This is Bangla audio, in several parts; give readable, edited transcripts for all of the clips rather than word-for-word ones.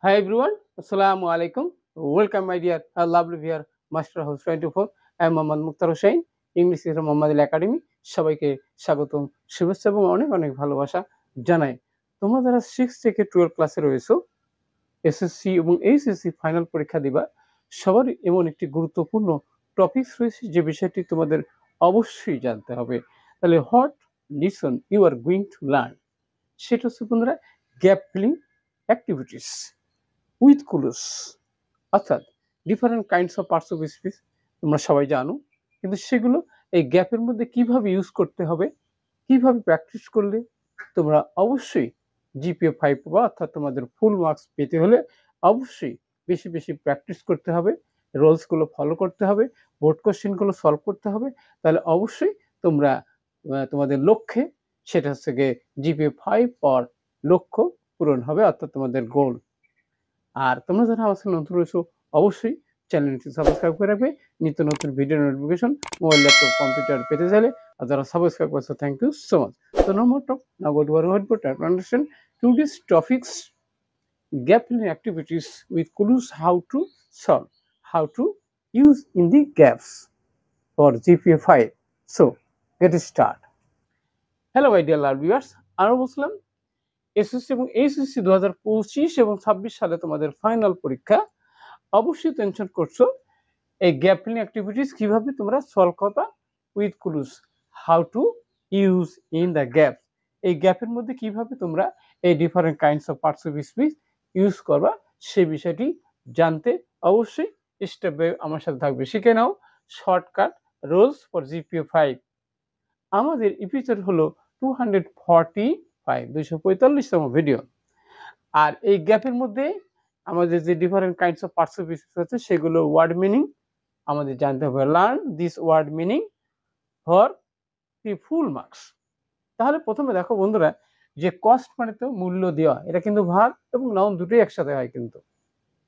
Hi everyone, Assalamu alaikum. Welcome my dear lovely viewer, Master House 24. I am Mohammad Mukhtar Hussain, English is Mohammad Academy. সবাইকে স্বাগতম, শুভেচ্ছা এবং অনেক অনেক ভালোবাসা জানাই। তোমরা যারা 6 থেকে 12 ক্লাসে রয়েছো, এসএসসি এবং এইচএসসি ফাইনাল পরীক্ষা দিবা, সবারই এমন একটি গুরুত্বপূর্ণ টপিকস রয়েছে যে বিষয়টি তোমাদের অবশ্যই জানতে হবে। তাহলে what lesson you are going to learn, সেটা হচ্ছে বন্ধুরা gap filling activities with clues, অর্থাৎ different kinds of parts of speech তোমরা সবাই জানো, কিন্তু সেগুলো এই গ্যাপের মধ্যে কিভাবে ইউজ করতে হবে, কিভাবে প্র্যাকটিস করলে তোমরা অবশ্যই জিপিএ 5 পাবা, অর্থাৎ তোমাদের ফুল মার্কস পেতে হলে অবশ্যই বেশি বেশি প্র্যাকটিস করতে হবে, রুলসগুলো ফলো করতে হবে, বোর্ড কোশ্চেনগুলো সলভ করতে হবে। তাহলে অবশ্যই তোমরা তোমাদের লক্ষ্যে, সেটা হচ্ছে গিয়ে জিপিএ 5 পাওয়ার লক্ষ্য পূরণ হবে, অর্থাৎ তোমাদের গোল। আর তোমরা যারা আমার সাথে নতুন রয়েছো অবশ্যই চ্যানেলটি সাবস্ক্রাইব করে রাখবে, নিত্য নতুন video notification mobile, laptop, computer পেতে চাইলে। আর যারা সাবস্ক্রাইব করছো, thank you so much. So no more talk. Now go to our whiteboard to understand today's topics: gap filling activities with clues, how to solve, how to use in the gaps for GPA 5. So get start. Hello my dear love viewers, আমরা বলছিলাম এসএসসি এবং এইচএসসি 2025 এবং 26 সালে তোমাদের ফাইনাল পরীক্ষা। অবশ্যই টেনশন করছো এই গ্যাপ ফিলিং অ্যাক্টিভিটিস কিভাবে তোমরা সলভ করবা with clues, how to use in the gap. এই গ্যাপের মধ্যে কিভাবে তোমরা এই different kinds of parts of speech use করবা, সেই বিষয়টি জানতে অবশ্যই স্টেপ বাই আমার সাথে থাকবে। শিখে নাও শর্টকাট রুলস ফর জিপিএ 5। আমাদের এপিসোড হলো 245, 245তম ভিডিও। আর এই গ্যাপের মধ্যে আমাদের যে different kinds of parts of speech আছে সেগুলো ওয়ার্ড মিনিং আমাদের জানতে হবে। Learn this word meaning for the full marks. তাহলে প্রথমে দেখো বন্ধুরা, যে কস্ট মানে তো মূল্য দেওয়া, এটা কিন্তু ভার্ব এবং নাউন দুটোই একসাথে হয় কিন্তু,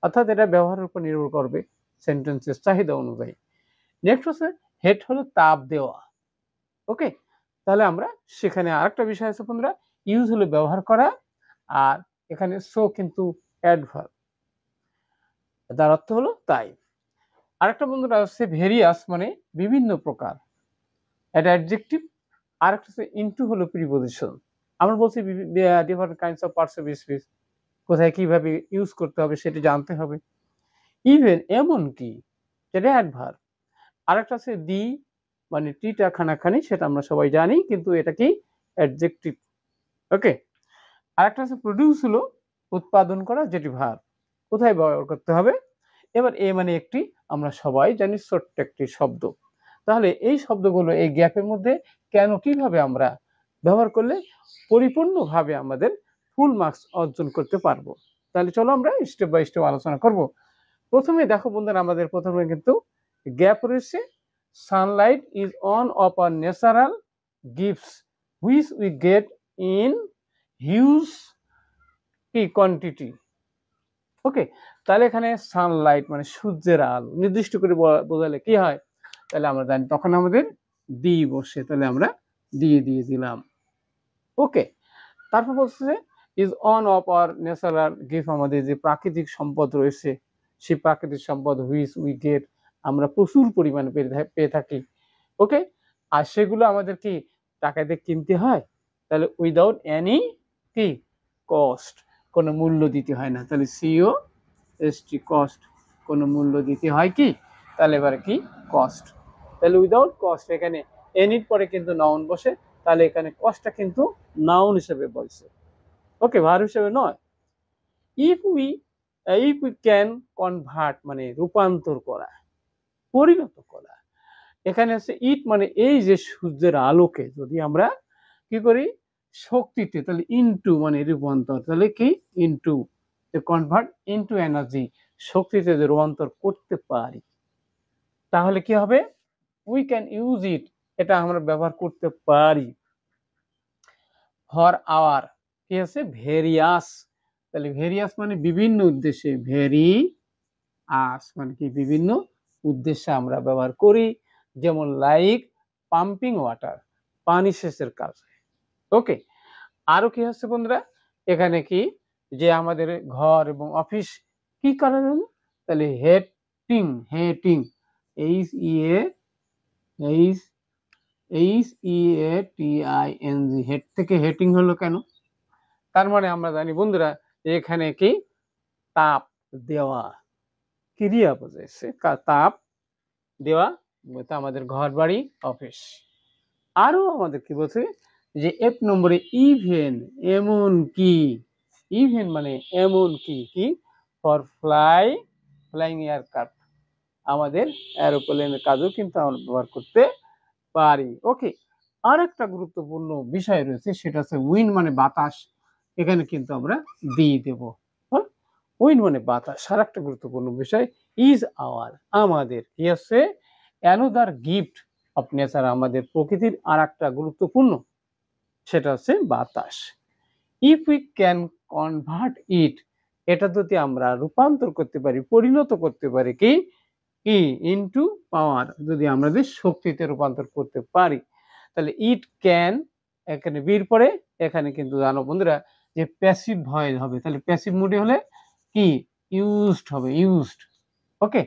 অর্থাৎ এটা ব্যবহারের উপর নির্ভর করবে সেন্টেন্সের চাহিদা অনুযায়ী। নেক্সট হচ্ছে হেড, হলো তাপ দেওয়া। ওকে, তাহলে আমরা সেখানে আরেকটা বিষয় আছে বন্ধুরা, ইউজ হলো ব্যবহার করা, আর এখানে সো কিন্তু অ্যাডভার্ব, তার অর্থ হলো তাই। আরেকটা বন্ধুরা হচ্ছে ভেরিয়াস, মানে বিভিন্ন প্রকার, এটা অ্যাডজেক্টিভ। আরেকটা হচ্ছে ইনটু, হলো প্রিপজিশন। আমরা বলছি different kinds of parts of speech কোথায় কিভাবে ইউজ করতে হবে সেটা জানতে হবে। ইভেন, এমন কি, সেটা অ্যাডভার্ব। আরেকটা আছে দি, মানে টিটা খানাখানি, সেটা আমরা সবাই জানি, কিন্তু এটা কি অ্যাডজেক্টিভ। ওকে, আরেকটা আছে প্রডিউস, হলো উৎপাদন করা, যেটি ভার্ব। কোথায় ব্যবহার করতে হবে? এবার এ মানে একটি, আমরা সবাই জানি ছোট্ট একটি শব্দ। তাহলে এই শব্দগুলো এই গ্যাপের মধ্যে কেন, কিভাবে আমরা ব্যবহার করলে পরিপূর্ণভাবে আমাদের ফুল মার্কস অর্জন করতে পারবো। তাহলে চলো আমরা স্টেপ বাই স্টেপ আলোচনা করব। প্রথমে দেখো বন্ধুরা, আমাদের প্রথমে কিন্তু গ্যাপ রয়েছে। Sunlight is on of a natural gifts which we get in huge quantity. Okay, তাহলে এখানে সানলাইট মানে সূর্যের আলো, নির্দিষ্ট করে বোঝালে কি হয়, তাহলে আমরা জানি তখন আমাদের দি বসে, তাহলে আমরা দিয়ে দিলাম। ওকে, তারপর বলছে is on of our natural gift, আমাদের যে প্রাকৃতিক সম্পদ রয়েছে, সেই প্রাকৃতিক সম্পদ হুইচ উই গেট, আমরা প্রচুর পরিমাণে পেয়ে থাকি। ওকে, আর সেগুলো আমাদের কি টাকা দিয়ে কিনতে হয়, তাহলে উইদাউট এনি কি কস্ট, কোনো মূল্য দিতে হয় না। তাহলে সিও এসটি কস্ট, কোনো মূল্য দিতে হয় কি, তাহলে এবারে কি কস্ট। তাহলে উইদাউট কস্ট, এখানে এনির পরে কিন্তু নাউন বসে, তাহলে এখানে কস্টটা কিন্তু নাউন হিসেবে বলছে। ওকে, ভার্ব হিসেবে নয়। ইফ উই ক্যান কনভার্ট, মানে রূপান্তর করা, পরিণত করা। এখানে আছে ইট, মানে এই যে সূর্যের আলোকে যদি আমরা কি করি শক্তিতে, তাহলে ইনটু মানে রূপান্তর, তাহলে কি ইনটু, কনভার্ট ইনটু এনার্জি, শক্তিতে যে রূপান্তর করতে পারি, তাহলে কি হবে উই ক্যান ইউজ ইট, এটা আমরা ব্যবহার করতে পারি। ফর আওয়ার, কি আছে ভেরিয়াস, তাহলে ভেরিয়াস মানে বিভিন্ন উদ্দেশ্যে, ভেরি আস মানে কি বিভিন্ন উদ্দেশ্যে আমরা ব্যবহার করি, যেমন লাইক পাম্পিং ওয়াটার, পানি সেচের কাজ। ওকে, আরো কি হচ্ছে বন্ধুরা, এখানে কি যে আমাদের ঘর এবং অফিস কি করার জন্য, তাহলে hating, hating, H E A H H E A T I N G, head থেকে হেটিং হলো কেন? তার মানে আমরা জানি বন্ধুরা এখানে কি তাপ দেওয়া, ক্রিয়া বোঝাইছে, তাপ দেওয়া, আমাদের ঘর বাড়ি অফিস। আরো আমাদের কি বলছে যে এফ নম্বরে ইভেন, এমন কি, ইভেন মানে এমন কি, কি ফর ফ্লাইং এয়ারক্রাফট, আমাদের এরোপ্লেনের কাজও কিন্তু আমরা ব্যবহার করতে পারি। ওকে, আর একটা গুরুত্বপূর্ণ বিষয় রয়েছে, সেটা হচ্ছে উইন্ড মানে বাতাস, এখানে কিন্তু আমরা দিয়ে দেব। উইন্ড মানে বাতাস। আর একটা গুরুত্বপূর্ণ বিষয় ইজ আওয়ার, আমাদের কি আছে, অ্যানাদার গিফট অফ নেচার, আমাদের প্রকৃতির আর একটা গুরুত্বপূর্ণ, সেটা হচ্ছে বাতাস। ইফ উই ক্যান কনভার্ট ইট, এটা যদি আমরা রূপান্তর করতে পারি, পরিণত করতে পারি কি কি ইনটু পাওয়ার, যদি আমাদের শক্তিতে রূপান্তর করতে পারি, তাহলে ইট ক্যান, এখানে বীর পরে, এখানে কিন্তু জানো বন্ধুরা যে প্যাসিভ ভয়েস হবে, তাহলে প্যাসিভ মোডে হলে কি ইউজড হবে, ইউজড। ওকে,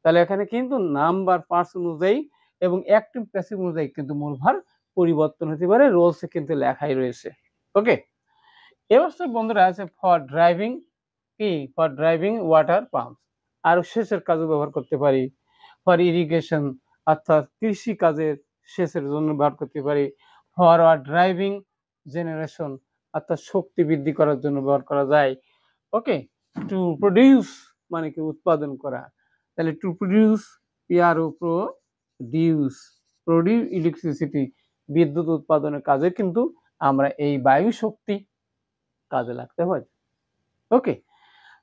তাহলে এখানে কিন্তু নাম্বার পার্টস অনুযায়ী এবং অ্যাক্টিভ প্যাসিভ অনুযায়ী কিন্তু মূলভার পরিবর্তন হতে পারে, রোলসে কিন্তু লেখাই রয়েছে। ওকে, এবার বন্ধুরা আছে ফর ড্রাইভিং, কি ফর ড্রাইভিং ওয়াটার পাম্প, আর সেচের কাজে ব্যবহার করতে পারি। ফর ইরিগেশন, অর্থাৎ কৃষি কাজের সেচের জন্য ব্যবহার করতে পারি। ফর ড্রাইভিং জেনারেশন, অর্থাৎ শক্তি বৃদ্ধি করার জন্য ব্যবহার করা যায়। ওকে, টু প্রডিউস মানে কি উৎপাদন করা, তাহলে to produce, PRO produce, produce electricity, বিদ্যুৎ উৎপাদনের কাজে কিন্তু আমরা এই বায়ু শক্তি কাজে লাগতে হয়। ওকে,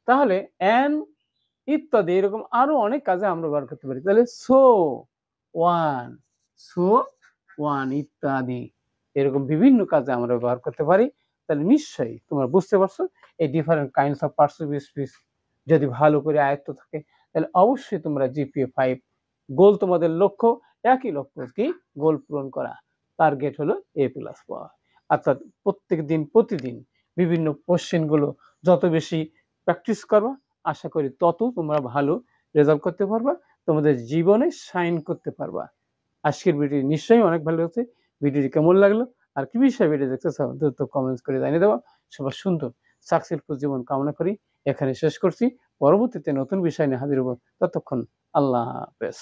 তাহলে অ্যান ইত্যাদি এরকম আরো অনেক কাজে আমরা ব্যবহার করতে পারি। তাহলে সো ওয়ান, সো ওয়ান ইত্যাদি এরকম বিভিন্ন কাজে আমরা ব্যবহার করতে পারি। তাহলে নিশ্চয়ই তোমরা বুঝতে পারছো এই different kinds of perceive speech যদি ভালো করে আয়ত্ত থাকে, তাহলে অবশ্যই তোমরা জিপিএ 5 গোল, তোমাদের লক্ষ্য একই লক্ষ্য, কি গোল পূরণ করা, টার্গেট হলো A+ পাওয়া। অর্থাৎ প্রতিদিন বিভিন্ন কোশ্চেনগুলো যত বেশি প্র্যাকটিস করবা, আশা করি তত তোমরা ভালো রেজাল্ট করতে পারবা, তোমাদের জীবনে শাইন করতে পারবা। আজকের ভিডিও নিশ্চয়ই অনেক ভালো হচ্ছে। ভিডিওটি কেমন লাগলো আর কি বিষয়ে ভিডিও দেখতে চাও দ্রুত কমেন্টস করে জানিয়ে দেওয়া। সবার সুন্দর সাকসেসফুল জীবন কামনা করি এখানে শেষ করছি। পরবর্তীতে নতুন বিষয় নিয়ে হাজির হব। ততক্ষণ আল্লাহ হাফেজ।